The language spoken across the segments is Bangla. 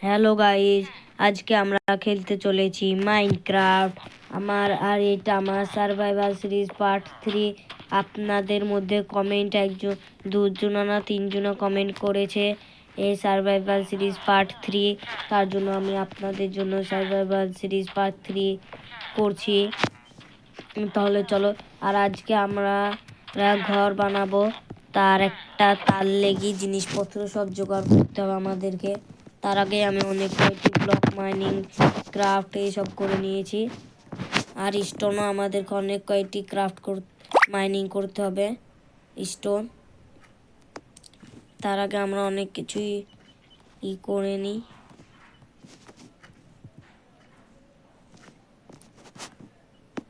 হ্যালো গাইস, আজকে আমরা খেলতে চলেছি মাইনক্রাফট। এটা আমার সার্ভাইভাল সিরিজ পার্ট 3। আপনাদের মধ্যে কমেন্ট একজন, দুজনা না তিনজনা কমেন্ট করেছে এই সার্ভাইভাল সিরিজ পার্ট 3। তার জন্য আমি আপনাদের জন্য সার্ভাইভাল সিরিজ পার্ট 3 করছি। তাহলে চলো। আর আজকে আমরা ঘর বানাবো, তার লেগে জিনিসপত্র সব জোগাড় করতে হবে আমাদেরকে। তার আগে আমি অনেক কয়েকটি ব্লক মাইনিং ক্রাফট এইসব করে নিয়েছি। আর স্টোনও আমাদেরকে অনেক কয়েকটি মাইনিং করতে হবে স্টোন। তার আগে আমরা অনেক কিছুই করে নিই।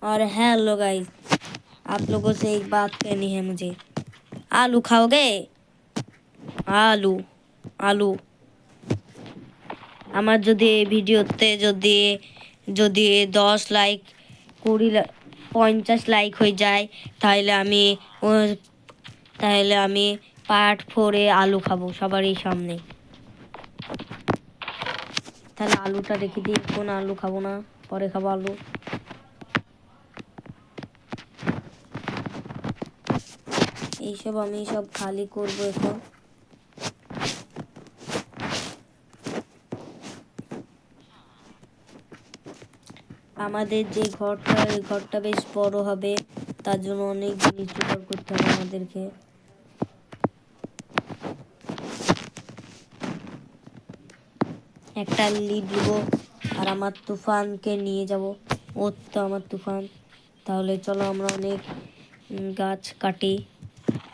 और हेलो गाइस, आप लोगों से एक बात कहनी है मुझे। आलू खाओगे? आलू आलू আমার যদি এই ভিডিওতে যদি যদি 10 লাইক 50 লাইক হয়ে যায়, তাহলে আমি পার্ট 4 আলু খাবো সবারই সামনে। তাহলে আলুটা রেখে দিই, এখন আলু খাবো না, পরে খাবো আলু। এইসব আমি সব খালি করবো এখন। আমাদের যে ঘরটা, এই ঘরটা বেশ বড় হবে, তার জন্য অনেক জিনিস জোগাড় করতে হবে আমাদেরকে। একটা লিড নেবো আর আমার তুফানকে নিয়ে যাব। ও তো আমার তুফান। তাহলে চলো আমরা অনেক গাছ কাটি।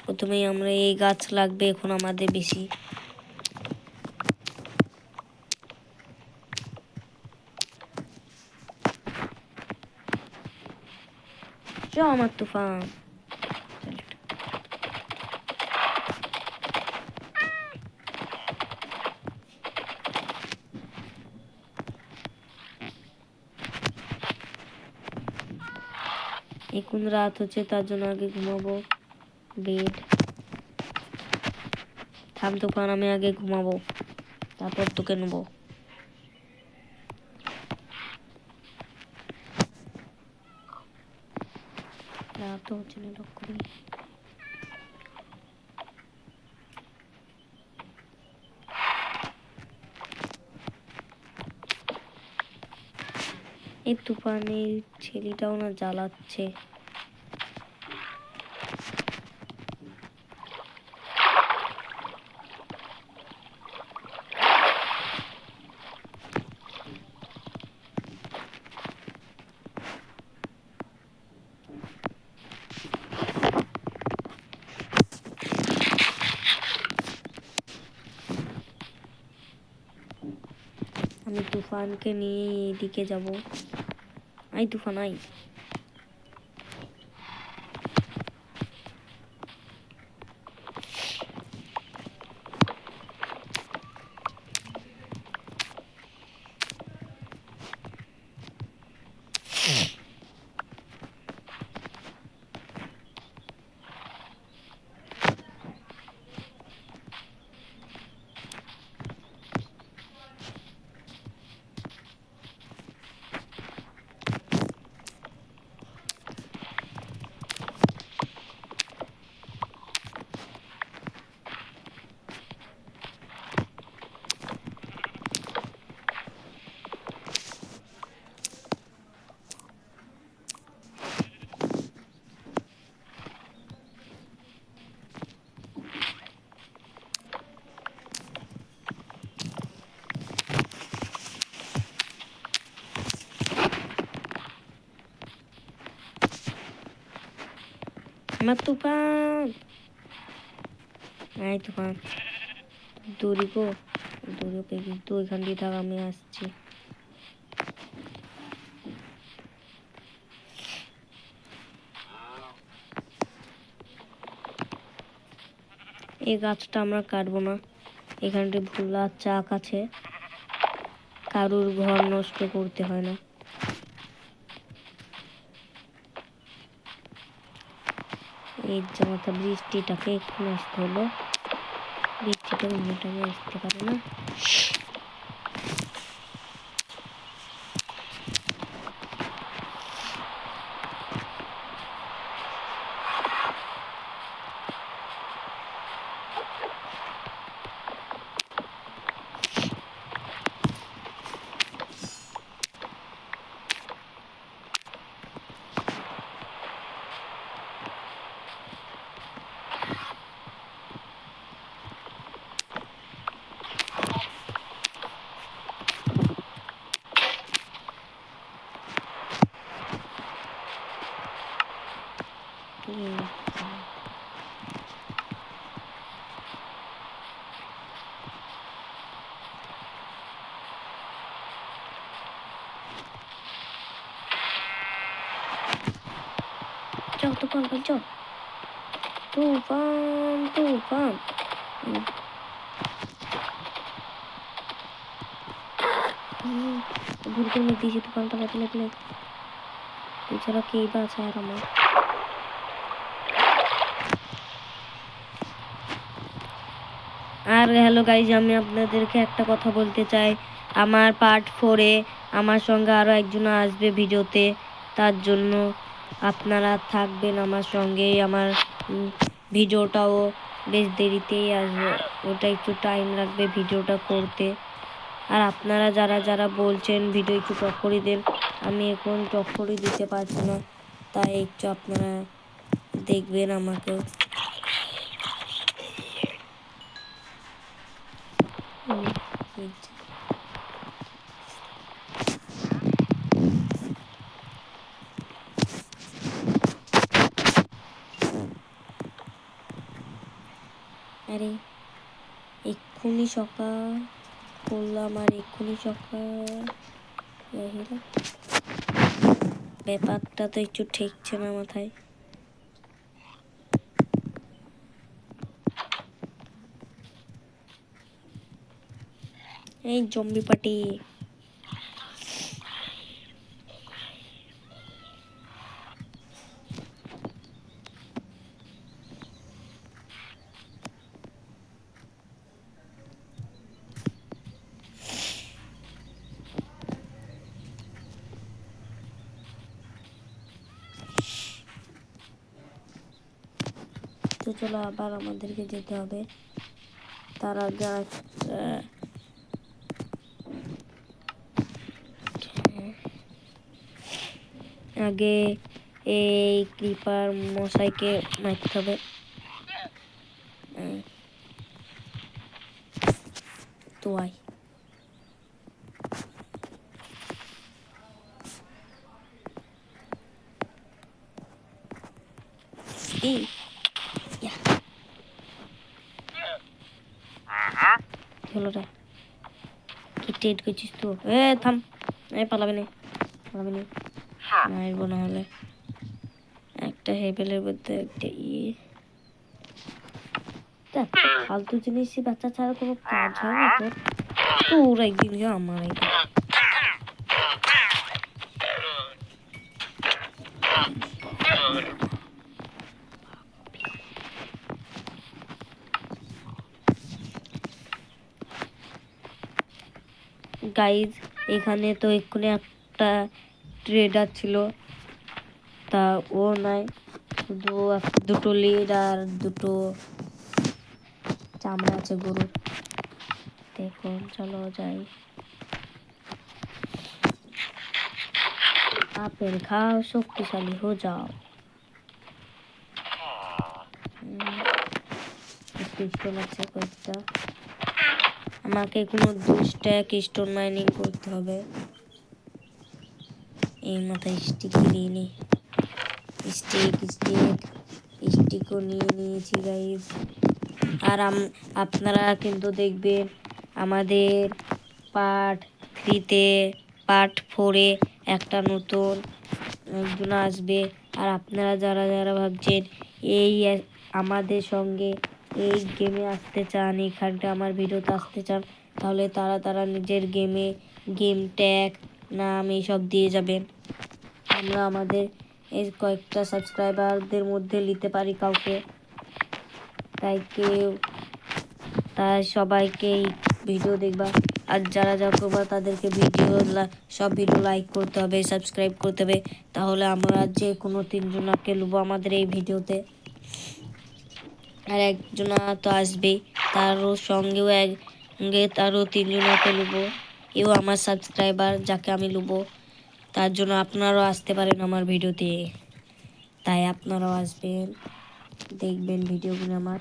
প্রথমেই আমরা এই গাছ লাগবে এখন আমাদের বেশি। চলো আমার তুফান। এখন রাত হচ্ছে, তার জন্য আগে ঘুমাবো। বেড থাম তুফান, আমি আগে ঘুমাবো, তারপর তোকে নেবো। রাত হচ্ছে না, লক করি। এই তুফানের ছেলেটাও না জ্বালাচ্ছে। আমি তুফানকে নিয়ে এদিকে যাব। I Toofan I. আমার তুফান আই তুফান, দৌড়ি গো দৌড়োকে, কিন্তু ওইখান দিয়ে থাক, আমি আসছি। এই গাছটা আমরা কাটবো না, এখানটা ভোলা চাক আছে, কারুর ঘর নষ্ট করতে হয় না। এই জামাটা বৃষ্টিটাকে একটু নষ্ট হলো, বৃষ্টিটা অন্য টাইমে আসতে পারে না। যাও তুফান ভাই যাও, তুফান তুফান। ভুল করে মেরে দিয়েছি তুফান পালাতে লাগলে, এছাড়া কেই বা আছে আর আমার। আর হ্যালো গাইজ, আমি আপনাদেরকে একটা কথা বলতে চাই, আমার পার্ট 4-এ আমার সঙ্গে আরও একজন আসবে ভিডিওতে, তার জন্য আপনারা থাকবেন আমার সঙ্গে। আমার ভিডিওটাও বেশ দেরিতেই আসবে, ওটা একটু টাইম লাগবে ভিডিওটা করতে। আর আপনারা যারা যারা বলছেন ভিডিও একটু টক করে দেন, আমি এখন টক করে দিতে পারছি না, তাই একটু আপনারা দেখবেন আমাকে। আরে এক্ষুনি সকাল করলাম আর এক্ষুনি সকাল, ব্যাপারটা তো একটু ঠেকছে না মাথায়। এই জম্বি পার্টি, তো চলো আবার আমাদেরকে যেতে হবে। তার আগে আগে এই ক্রিপার মশাইকে মারতে হবে। তো আয়, এই হলো রে, কি টেট করছিস তো? থাম, পালাবি না, পালাবি না, মারবো না হলে। একটা হেবেলের মধ্যে একটা ফালতু জিনিসই বাচ্চা ছাড়া কোনো কাজ হয় না তোর। তোর একদিন আমার একদিন। গাইজ এখানে তো এক্ষুনি একটা ট্রেডার ছিল, তা ও নাই, শুধু দুটো লিড আর দুটো চামড়া আছে গরুর। দেখুন চলো যাই, আপেল খাও শক্তিশালী হয়ে যাও। পিস্তল আছে কয়েকটা, আমাকে কোনো 2 স্টোন মাইনিং করতে হবে। এই মাথায় স্টিক নিয়ে নি, স্টিকও নিয়ে নিয়েছি গাইজ। আর আপনারা কিন্তু দেখবেন আমাদের পার্ট 3-তে পার্ট 4-এ একটা নতুন একজন আসবে। আর আপনারা যারা যারা ভাবছেন এই আমাদের সঙ্গে এই গেমে আসতে চান, এখানটা আমার ভিডিওতে আসতে চান, তাহলে তারা নিজের গেম ট্যাগ নাম এইসব দিয়ে যাবেন। আমরা আমাদের এই কয়েকটা সাবস্ক্রাইবারদের মধ্যে নিতে পারি কাউকে, তাই সবাইকে ভিডিও দেখবা। আর যারা যা করবা তাদেরকে সব ভিডিও লাইক করতে হবে, সাবস্ক্রাইব করতে হবে, তাহলে আমরা যে কোনো 3জনাকে নেবো আমাদের এই ভিডিওতে। আর একজনা তো আসবেই, তারও সঙ্গেও তারও 3জনাকে নেবো। এও আমার সাবস্ক্রাইবার যাকে আমি নেবো, তার জন্য আপনারাও আসতে পারেন আমার ভিডিওতে। তাই আপনারাও আসবেন, দেখবেন ভিডিওগুলো আমার।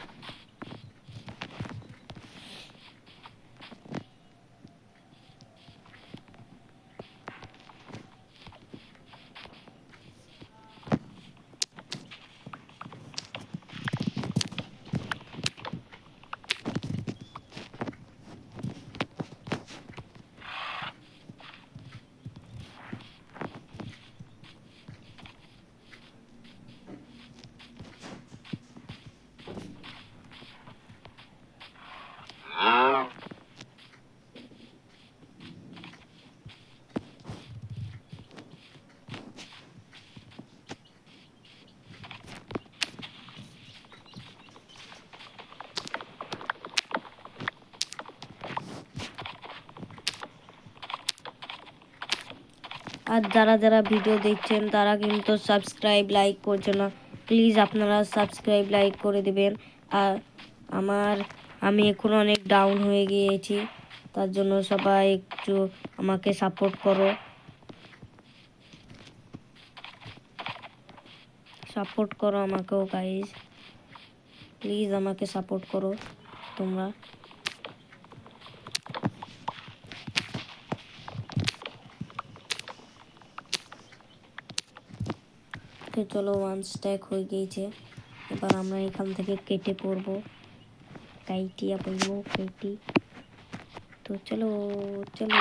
আর যারা যারা ভিডিও দেখছেন তারা কিন্তু সাবস্ক্রাইব লাইক করছে না, প্লিজ আপনারা সাবস্ক্রাইব লাইক করে দিবেন। আর আমি এখন অনেক ডাউন হয়ে গিয়েছি, তার জন্য সবাই একটু আমাকে সাপোর্ট করো, আমাকেও গাইজ, প্লিজ আমাকে সাপোর্ট করো তোমরা। তো চলো 1 স্ট্যাক হয়ে গিয়েছে, এবার আমরা এখান থেকে কেটে পড়বো, কাইটিয়া পড়বো কেটি। তো চলো চলো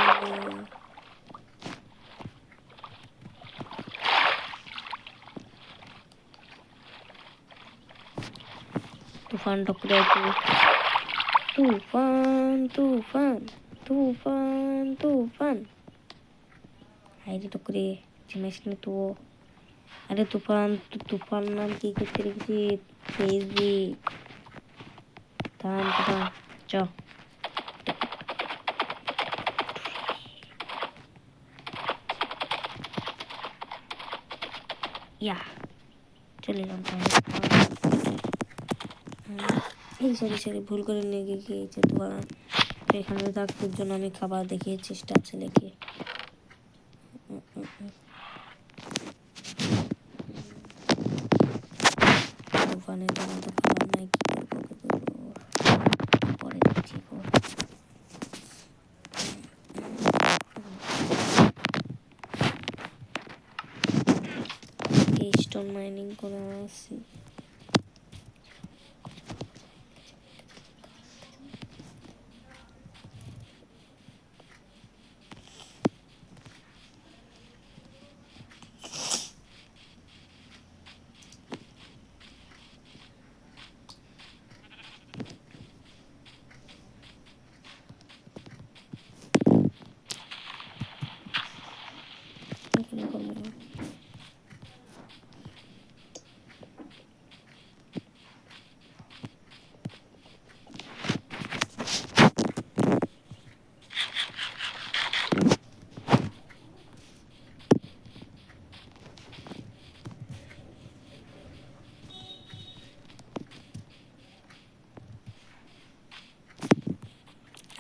তুফান টকরে তুফান তুফান তুফান তুফান হাইরে টকরে চিনিস না তো। আরে তুফান তুফান নাম কি করতে রেখেছি ফেসবুক। তুফান তুফান চ ইয়া চলে এলাম তাহলে। এই সরি ভুল করে নিয়ে গিয়েছে তুফান। এখানে থাকার জন্য আমি খাবার দেখিয়ে চেষ্টা ছেলেকে। তুফানের জন্য তো খাবার নাই, কি করবো পরে দেখছি। স্টোন মাইনিং করে আসছি।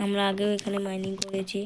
আমরা আগেও এখানে মাইনিং করেছি।